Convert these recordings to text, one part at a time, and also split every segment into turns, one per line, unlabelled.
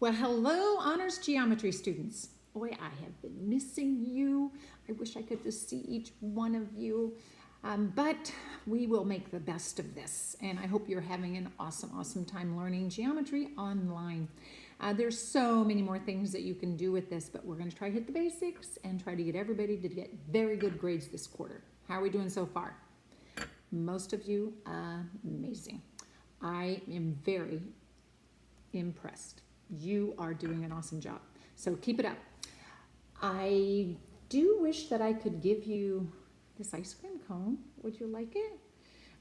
Well, hello, honors geometry students. Boy, I have been missing you. I wish I could just see each one of you. But we will make the best of this. And I hope you're having an awesome time learning geometry online. There's so many more things that you can do with this, but we're going to try to hit the basics and try to get everybody to get very good grades this quarter. How are we doing so far? Most of you, amazing. I am very impressed. You are doing an awesome job. So keep it up. I do wish that I could give you this ice cream cone. Would you like it?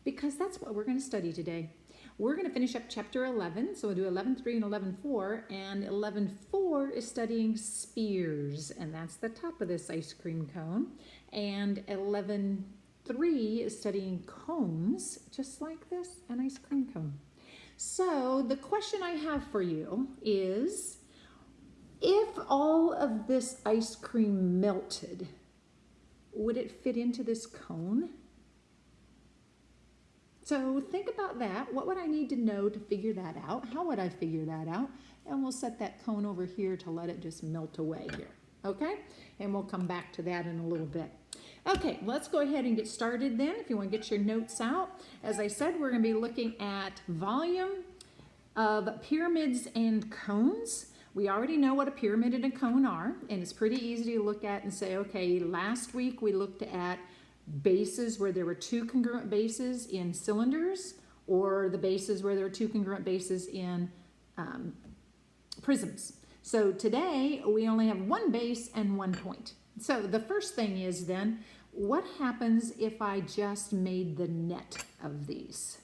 Because that's what we're going to study today. We're going to finish up chapter 11. So we'll do 11.3 and 11.4. And 11.4 is studying spheres. And that's the top of this ice cream cone. And 11.3 is studying cones, just like this, an ice cream cone. So the question I have for you is, if all of this ice cream melted, would it fit into this cone? So think about that. What would I need to know to figure that out? How would I figure that out? And we'll set that cone over here to let it just melt away here. Okay? And we'll come back to that in a little bit. Okay, let's go ahead and get started then. If you want to get your notes out. As I said, we're going to be looking at volume of pyramids and cones. We already know what a pyramid and a cone are, and it's pretty easy to look at and say, okay, last week we looked at bases where there were two congruent bases in cylinders, or the bases where there were two congruent bases in prisms. So today we only have one base and one point. So the first thing is then, what happens if I just made the net of these?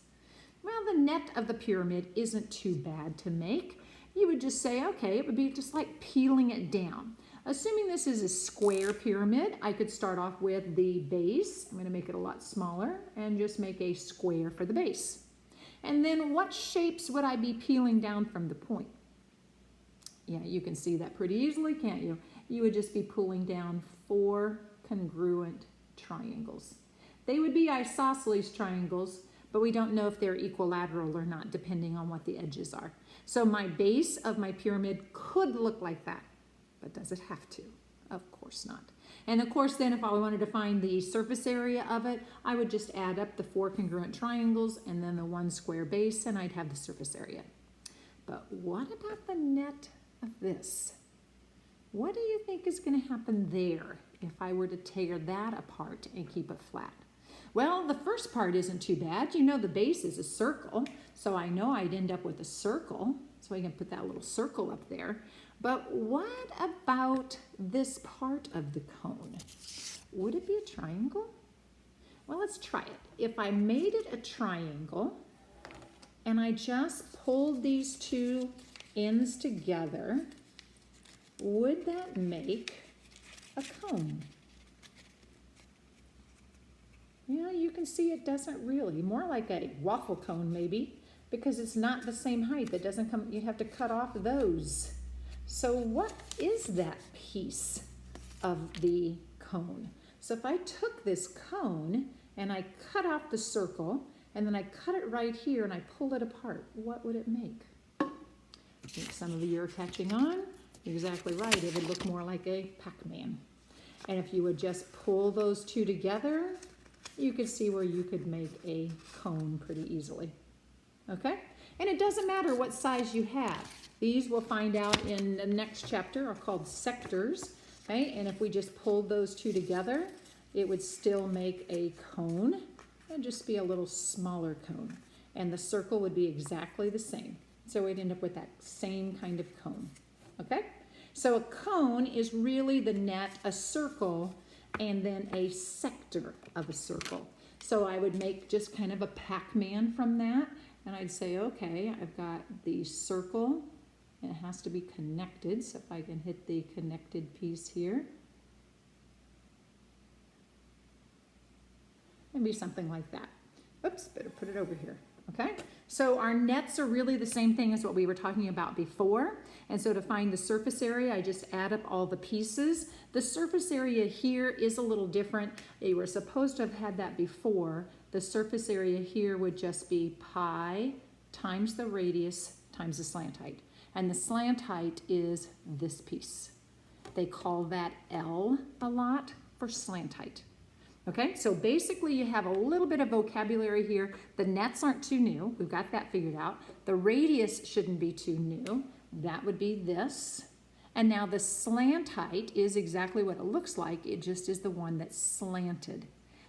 Well, the net of the pyramid isn't too bad to make. You would just say, okay, it would be just like peeling it down. Assuming this is a square pyramid, I could start off with the base. I'm going to make it a lot smaller and just make a square for the base. And then what shapes would I be peeling down from the point? Yeah, you can see that pretty easily, can't you? You would just be pulling down 4 congruent triangles. They would be isosceles triangles, but we don't know if they're equilateral or not, depending on what the edges are. So my base of my pyramid could look like that, but does it have to? Of course not. And of course then, if I wanted to find the surface area of it, I would just add up the 4 congruent triangles and then the 1 square base, and I'd have the surface area. But what about the net of this? What do you think is going to happen there if I were to tear that apart and keep it flat? Well, the first part isn't too bad. You know the base is a circle, so I know I'd end up with a circle, so I can put that little circle up there. But what about this part of the cone? Would it be a triangle? Well, let's try it. If I made it a triangle and I just pulled these two ends together, would that make a cone? Yeah, you can see it doesn't really. More like a waffle cone maybe, because it's not the same height. It doesn't come, you have to cut off those. So what is that piece of the cone? So if I took this cone and I cut off the circle and then I cut it right here and I pulled it apart, what would it make? I think some of you are catching on. You're exactly right. It would look more like a Pac-Man. And if you would just pull those two together, you could see where you could make a cone pretty easily. Okay? And it doesn't matter what size you have. These we'll find out in the next chapter are called sectors. Okay? And if we just pulled those two together, it would still make a cone. It'd just be a little smaller cone. And the circle would be exactly the same. So we'd end up with that same kind of cone. Okay? So a cone is really the net, a circle, and then a sector of a circle. So I would make just kind of a Pac-Man from that, and I'd say, okay, I've got the circle, and it has to be connected, so if I can hit the connected piece here. Maybe something like that. Oops, better put it over here. Okay, so our nets are really the same thing as what we were talking about before. And so to find the surface area, I just add up all the pieces. The surface area here is a little different. You were supposed to have had that before. The surface area here would just be pi times the radius times the slant height. And the slant height is this piece. They call that L a lot for slant height. Okay, so basically you have a little bit of vocabulary here. The nets aren't too new. We've got that figured out. The radius shouldn't be too new. That would be this. And now the slant height is exactly what it looks like. It just is the one that's slanted.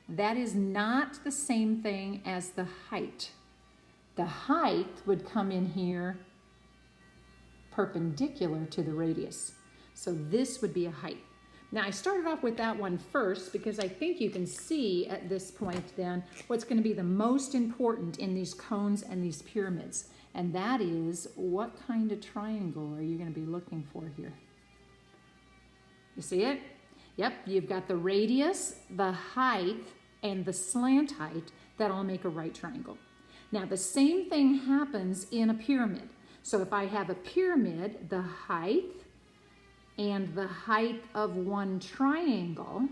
That is not the same thing as the height. The height would come in here perpendicular to the radius. So this would be a height. Now I started off with that one first because I think you can see at this point then what's going to be the most important in these cones and these pyramids. And that is, what kind of triangle are you going to be looking for here? You see it? Yep, you've got the radius, the height, and the slant height that all make a right triangle. Now the same thing happens in a pyramid. So if I have a pyramid, the height and the height of one triangle,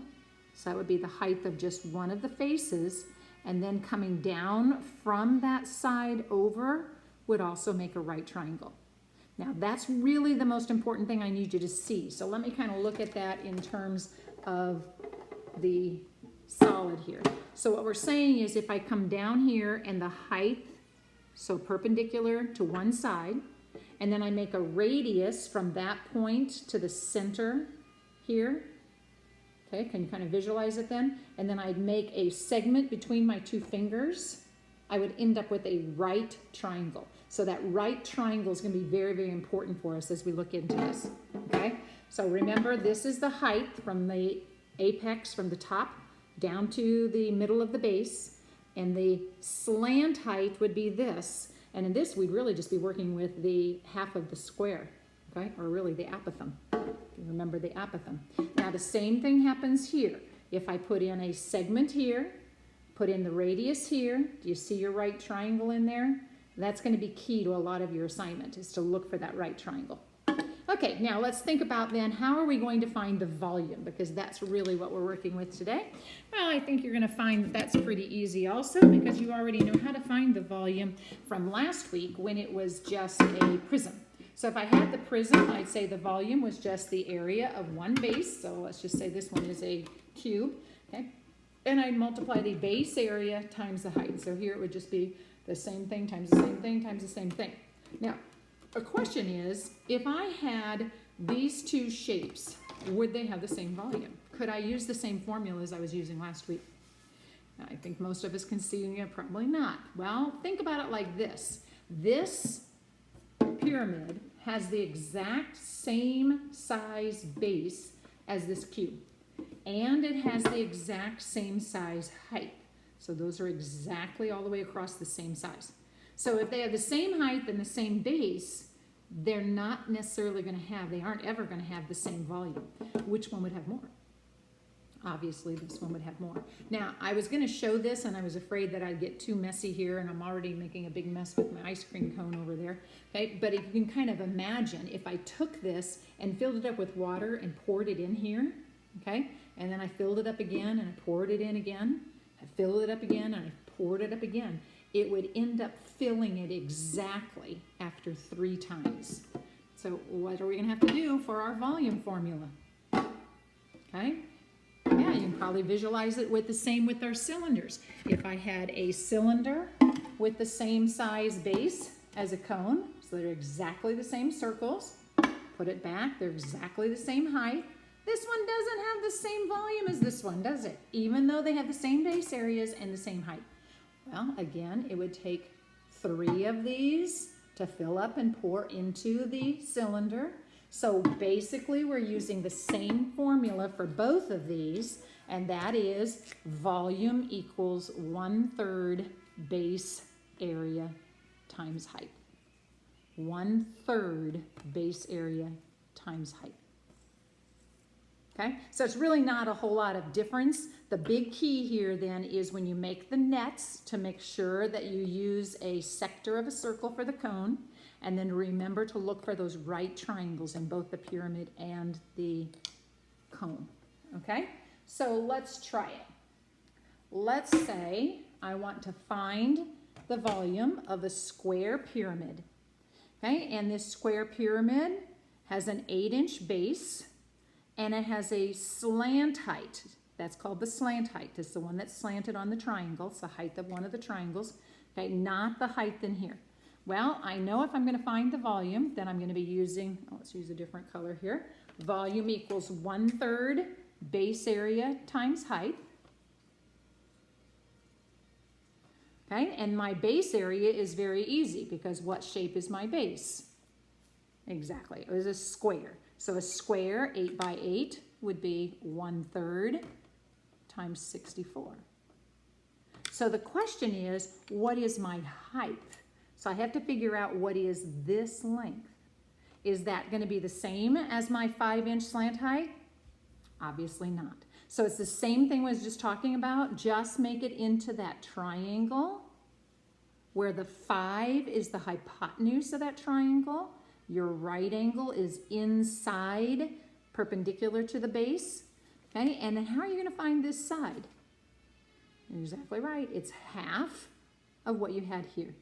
so that would be the height of just one of the faces, and then coming down from that side over would also make a right triangle. Now that's really the most important thing I need you to see. So let me kind of look at that in terms of the solid here. So what we're saying is if I come down here and the height, so perpendicular to one side, and then I make a radius from that point to the center here. Okay, can you kind of visualize it then? And then I'd make a segment between my two fingers. I would end up with a right triangle. So that right triangle is going to be very, very important for us as we look into this. Okay, so remember this is the height from the apex, from the top down to the middle of the base, and the slant height would be this. And in this, we'd really just be working with the half of the square, okay? Or really the apothem. Remember the apothem. Now the same thing happens here. If I put in a segment here, put in the radius here, do you see your right triangle in there? That's going to be key to a lot of your assignment, is to look for that right triangle. Okay, now let's think about then, how are we going to find the volume? Because that's really what we're working with today. Well, I think you're going to find that that's pretty easy also, because you already know how to find the volume from last week when it was just a prism. So if I had the prism, I'd say the volume was just the area of one base. So let's just say this one is a cube, okay? And I'd multiply the base area times the height. So here it would just be the same thing times the same thing times the same thing. Now, a question is, if I had these two shapes, would they have the same volume? Could I use the same formula as I was using last week? Now, I think most of us can see, probably not. Well, think about it like this. This pyramid has the exact same size base as this cube, and it has the exact same size height. So those are exactly all the way across the same size. So if they have the same height and the same base, they're not necessarily going to have, they aren't ever going to have the same volume. Which one would have more? Obviously, this one would have more. Now, I was going to show this, and I was afraid that I'd get too messy here, and I'm already making a big mess with my ice cream cone over there. Okay, but if you can kind of imagine, if I took this and filled it up with water and poured it in here, okay, and then I filled it up again, and I poured it in again, I filled it up again, and I poured it up again, it would end up filling it exactly after 3 times. So what are we going to have to do for our volume formula? Okay? Yeah, you can probably visualize it with the same with our cylinders. If I had a cylinder with the same size base as a cone, so they're exactly the same circles, put it back, they're exactly the same height. This one doesn't have the same volume as this one, does it? Even though they have the same base areas and the same height. Well, again, it would take 3 of these to fill up and pour into the cylinder. So basically, we're using the same formula for both of these, and that is volume equals 1/3 base area times height. 1/3 base area times height. Okay, so it's really not a whole lot of difference. The big key here then is when you make the nets to make sure that you use a sector of a circle for the cone, and then remember to look for those right triangles in both the pyramid and the cone. Okay, so let's try it. Let's say I want to find the volume of a square pyramid. Okay, and this square pyramid has an 8-inch base and it has a slant height. That's called the slant height. It's the one that's slanted on the triangle. It's the height of one of the triangles. Okay, not the height in here. Well, I know if I'm going to find the volume, then I'm going to be using, let's use a different color here. Volume equals 1/3 base area times height. Okay, and my base area is very easy because what shape is my base? Exactly, it was a square. So a square, 8 by 8, would be 1/3 times 64. So the question is, what is my height? So I have to figure out what is this length. Is that going to be the same as my 5-inch slant height? Obviously not. So it's the same thing we was just talking about, just make it into that triangle where the 5 is the hypotenuse of that triangle. Your right angle is inside, perpendicular to the base. Okay, and then how are you going to find this side? You're exactly right. It's half of what you had here.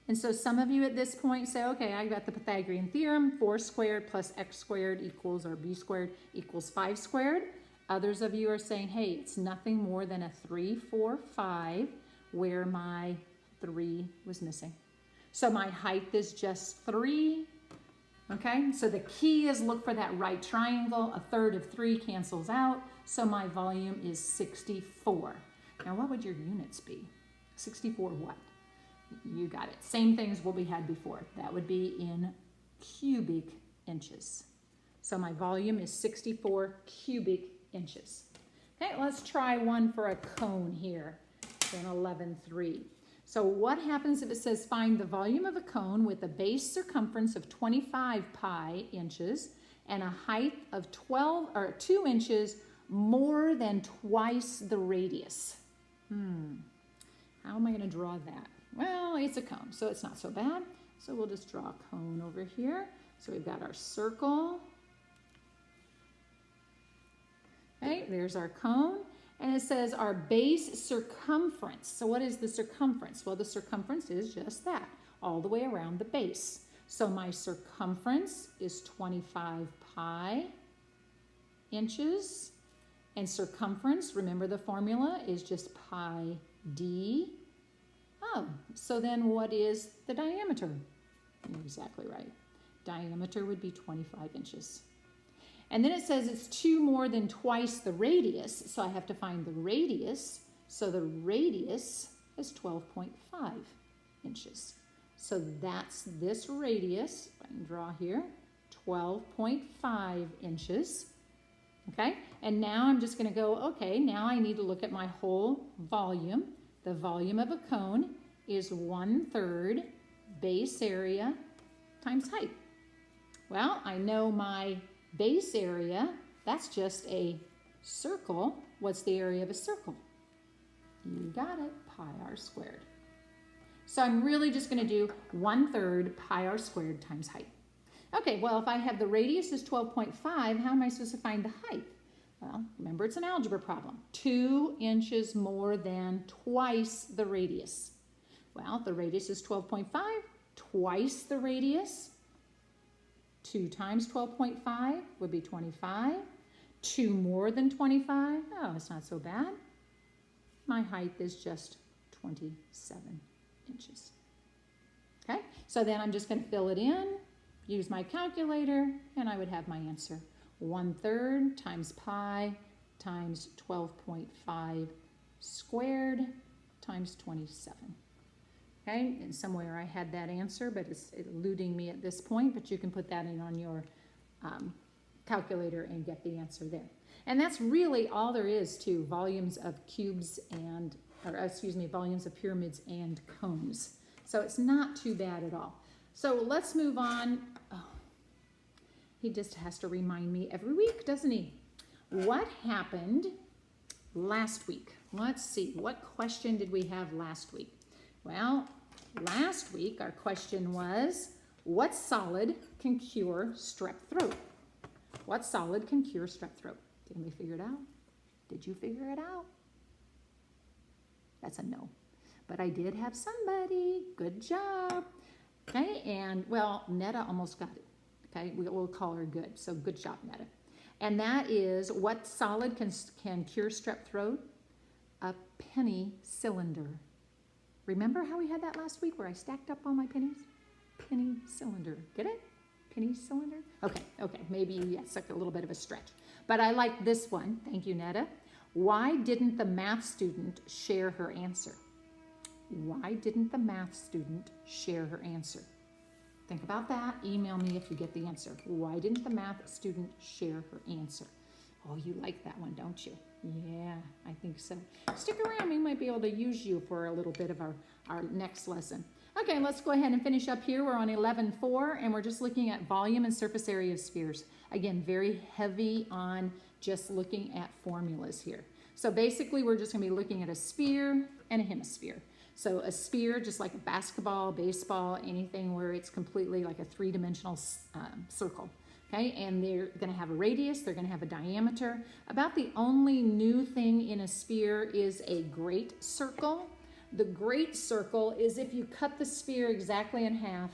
And so some of you at this point say, okay, I got the Pythagorean theorem, 4 squared plus x squared equals, or b squared equals 5 squared. Others of you are saying, hey, it's nothing more than a 3, 4, 5, where my 3 was missing. So my height is just 3. Okay, so the key is look for that right triangle. 1/3 of 3 cancels out, so my volume is 64. Now what would your units be? 64 what? You got it. Same thing as what we had before. That would be in cubic inches. So my volume is 64 cubic inches. Okay, let's try one for a cone here in 11.3. So what happens if it says find the volume of a cone with a base circumference of 25 pi inches and a height of 2 inches more than twice the radius? How am I going to draw that? Well, it's a cone, so it's not so bad. So we'll just draw a cone over here. So we've got our circle. Okay, there's our cone. And it says our base circumference. So what is the circumference? Well, the circumference is just that, all the way around the base. So my circumference is 25 pi inches. And circumference, remember the formula, is just pi d. Oh, so then what is the diameter? You're exactly right. Diameter would be 25 inches. And then it says it's 2 more than twice the radius, so I have to find the radius. So the radius is 12.5 inches. So that's this radius, if I can draw here, 12.5 inches. Okay, and now I'm just going to go, okay, now I need to look at my whole volume. The volume of a cone is 1/3 base area times height. Well, I know my base area, that's just a circle. What's the area of a circle? You got it, pi r squared. So I'm really just going to do 1/3 pi r squared times height. Okay, well, if I have the radius is 12.5, how am I supposed to find the height? Well, remember it's an algebra problem. 2 inches more than twice the radius. Well, the radius is 12.5, twice the radius. 2 times 12.5 would be 25. 2 more than 25, oh, it's not so bad. My height is just 27 inches. Okay, so then I'm just going to fill it in, use my calculator, and I would have my answer. 1/3 times pi times 12.5 squared times 27. Okay, and somewhere I had that answer, but it's eluding me at this point, but you can put that in on your calculator and get the answer there. And that's really all there is to volumes of cubes and, volumes of pyramids and cones. So it's not too bad at all. So let's move on. Oh, he just has to remind me every week, doesn't he? What happened last week? Let's see, what question did we have last week? Well, last week our question was, what solid can cure strep throat? What solid can cure strep throat? Did we figure it out? Did you figure it out? That's a no. But I did have somebody. Good job. Okay, and well, Netta almost got it. Okay, we'll call her good. So good job, Netta. And that is, what solid can cure strep throat? A penny cylinder. Remember how we had that last week where I stacked up all my pennies? Penny cylinder. Get it? Penny cylinder? Okay, maybe yes, like a little bit of a stretch. But I like this one. Thank you, Netta. Why didn't the math student share her answer? Why didn't the math student share her answer? Think about that. Email me if you get the answer. Why didn't the math student share her answer? Oh, you like that one, don't you? Yeah, I think so. Stick around. We might be able to use you for a little bit of our next lesson. Okay, let's go ahead and finish up here. We're on 11.4, and we're just looking at volume and surface area of spheres. Again, very heavy on just looking at formulas here. So basically, we're just going to be looking at a sphere and a hemisphere. So a sphere, just like a basketball, baseball, anything where it's completely like a three-dimensional circle. Okay, and they're going to have a radius, they're going to have a diameter. About the only new thing in a sphere is a great circle. The great circle is if you cut the sphere exactly in half,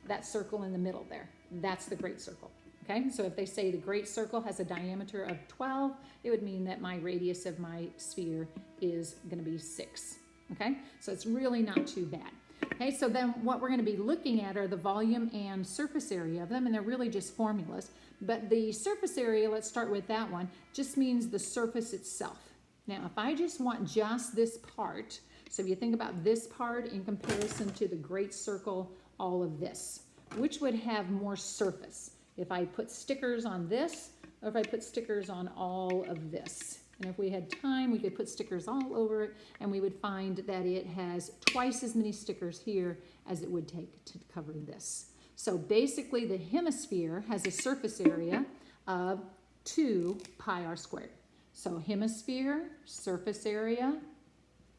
that circle in the middle there, that's the great circle. Okay, so if they say the great circle has a diameter of 12, it would mean that my radius of my sphere is going to be 6. Okay, so it's really not too bad. Okay, so then what we're going to be looking at are the volume and surface area of them, and they're really just formulas. But the surface area, let's start with that one, just means the surface itself. Now, if I just want just this part, so if you think about this part in comparison to the great circle, all of this, which would have more surface? If I put stickers on this, or if I put stickers on all of this? And if we had time, we could put stickers all over it, and we would find that it has twice as many stickers here as it would take to cover this. So basically, the hemisphere has a surface area of 2 pi r squared. So hemisphere, surface area,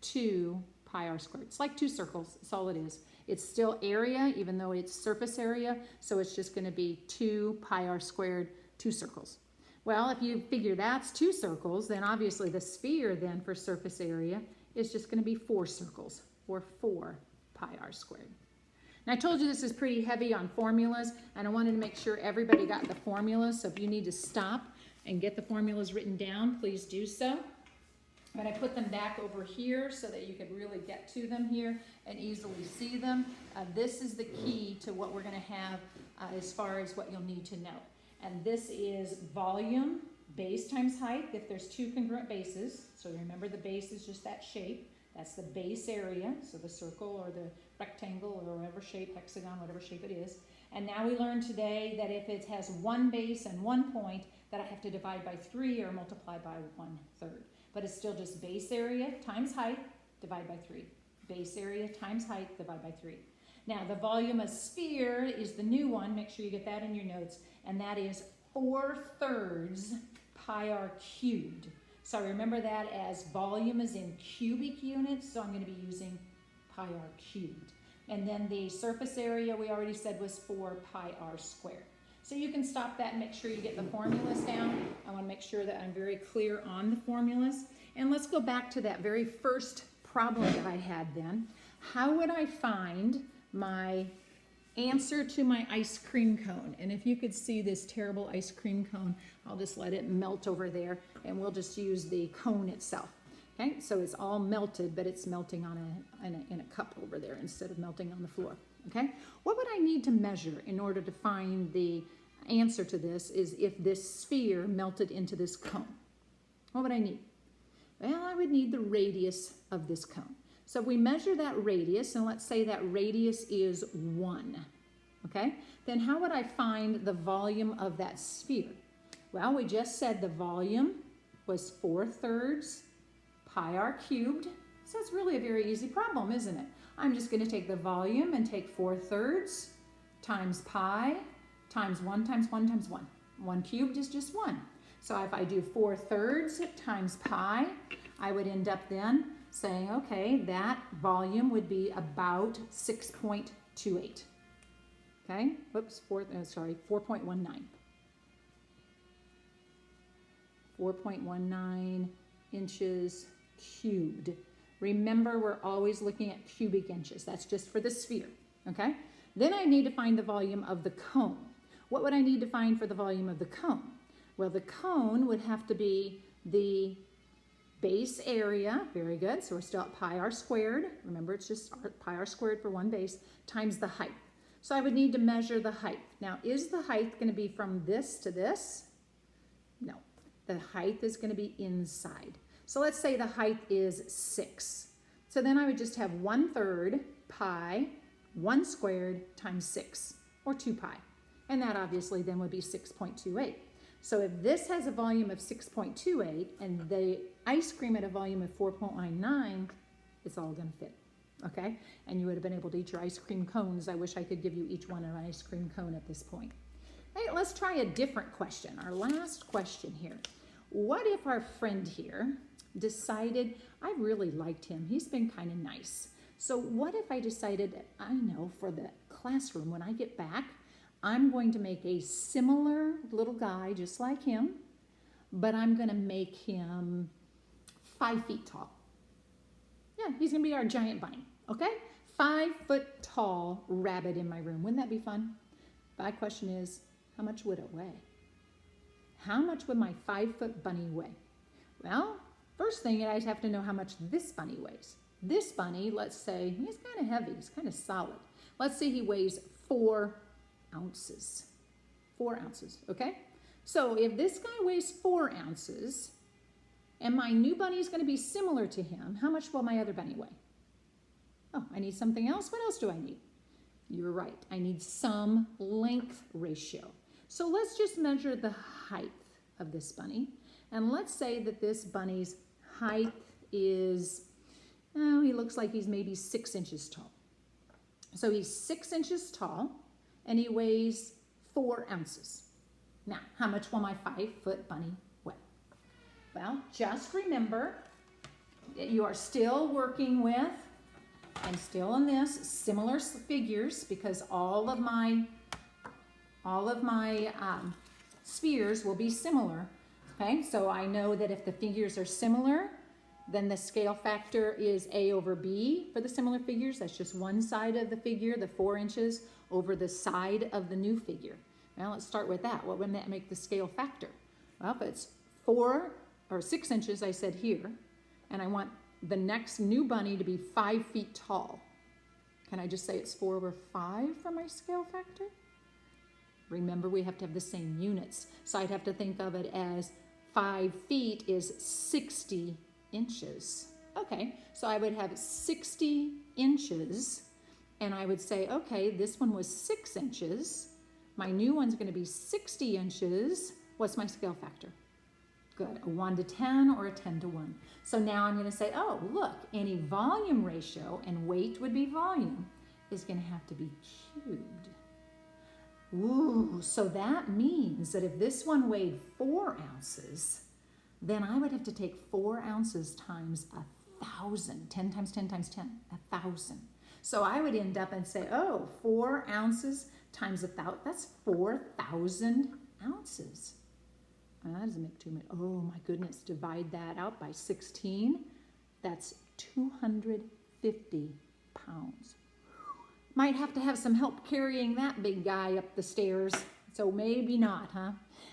2 pi r squared. It's like 2 circles, that's all it is. It's still area, even though it's surface area, so it's just going to be 2 pi r squared, 2 circles. Well, if you figure that's 2 circles, then obviously the sphere then for surface area is just going to be 4 circles, or 4 pi r squared. And I told you this is pretty heavy on formulas, and I wanted to make sure everybody got the formulas, so if you need to stop and get the formulas written down, please do so. But I put them back over here so that you could really get to them here and easily see them. This is the key to what we're going to have as far as what you'll need to know. And this is volume, base times height, if there's 2 congruent bases. So remember the base is just that shape. That's the base area, so the circle or the rectangle or whatever shape, hexagon, whatever shape it is. And now we learned today that if it has 1 base and 1 point, that I have to divide by 3 or multiply by 1/3. But it's still just base area times height, divide by 3. Base area times height, divide by 3. Now, the volume of sphere is the new one. Make sure you get that in your notes. And that is 4/3 pi r cubed. So remember that as volume is in cubic units, so I'm going to be using pi r cubed. And then the surface area we already said was 4 pi r squared. So you can stop that and make sure you get the formulas down. I want to make sure that I'm very clear on the formulas. And let's go back to that very first problem that I had then. How would I find my answer to my ice cream cone? And if you could see this terrible ice cream cone, I'll just let it melt over there, and we'll just use the cone itself. Okay, so it's all melted, but it's melting on in a cup over there instead of melting on the floor. Okay, what would I need to measure in order to find the answer to this is if this sphere melted into this cone? What would I need? Well, I would need the radius of this cone. So if we measure that radius, and let's say that radius is 1, okay, then how would I find the volume of that sphere? Well, we just said the volume was 4/3 pi r cubed. So it's really a very easy problem, isn't it? I'm just going to take the volume and take 4/3 times pi times 1 times 1 times 1. 1 cubed is just 1. So if I do 4/3 times pi, I would end up then saying, okay, that volume would be about 6.28. Okay, whoops, 4.19. 4.19 inches cubed. Remember, we're always looking at cubic inches. That's just for the sphere, okay? Then I need to find the volume of the cone. What would I need to find for the volume of the cone? Well, the cone would have to be the base area, very good, so we're still at pi r squared. Remember, it's just pi r squared for one base, times the height. So I would need to measure the height. Now, is the height going to be from this to this? No, the height is going to be inside. So let's say the height is 6. So then I would just have 1/3 pi 1 squared times 6, or 2 pi. And that obviously then would be 6.28. So if this has a volume of 6.28 and the ice cream at a volume of 4.99, it's all going to fit, okay? And you would have been able to eat your ice cream cones. I wish I could give you each one an ice cream cone at this point. Hey, let's try a different question. Our last question here. What if our friend here decided, I really liked him. He's been kind of nice. So what if I decided, I know for the classroom, when I get back, I'm going to make a similar little guy just like him, but I'm going to make him 5 feet tall. Yeah, he's going to be our giant bunny, okay? 5 foot tall rabbit in my room. Wouldn't that be fun? My question is, how much would it weigh? How much would my 5 foot bunny weigh? Well, first thing, I have to know how much this bunny weighs. This bunny, let's say, he's kind of heavy, he's kind of solid. Let's say he weighs 4 ounces. 4 ounces, okay? So if this guy weighs 4 ounces and my new bunny is going to be similar to him, how much will my other bunny weigh? Oh, I need something else. What else do I need? You're right. I need some length ratio. So let's just measure the height of this bunny. And let's say that this bunny's height is, oh, he looks like he's maybe 6 inches tall. So he's 6 inches tall and he weighs 4 ounces. Now, how much will my 5 foot bunny weigh? Well, just remember that you are still working with, and still in this, similar figures, because all of my spheres will be similar. Okay, so I know that if the figures are similar, then the scale factor is A over B for the similar figures. That's just one side of the figure, the 4 inches, over the side of the new figure. Now let's start with that. What would that make the scale factor? Well, if it's 4 or 6 inches, I said here, and I want the next new bunny to be 5 feet tall. Can I just say it's 4 over 5 for my scale factor? Remember, we have to have the same units. So I'd have to think of it as 5 feet is 60 inches. Okay, so I would have 60 inches, and I would say, okay, this one was 6 inches. My new one's going to be 60 inches. What's my scale factor? Good, a 1 to 10 or a 10 to 1. So now I'm going to say, oh, look, any volume ratio, and weight would be volume, is going to have to be cubed. Ooh, so that means that if this one weighed 4 ounces, then I would have to take 4 ounces times 1,000. 10 times 10 times 10, 1,000. So I would end up and say, oh, 4 ounces times 1,000, that's 4,000 ounces. That doesn't make too much. Oh my goodness, divide that out by 16. That's 250 pounds. Might have to have some help carrying that big guy up the stairs. So maybe not, huh?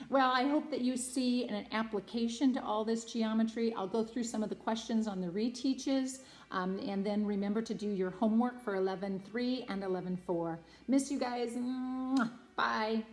Well, I hope that you see an application to all this geometry. I'll go through some of the questions on the reteaches, and then remember to do your homework for 11.3 and 11.4. Miss you guys. Bye.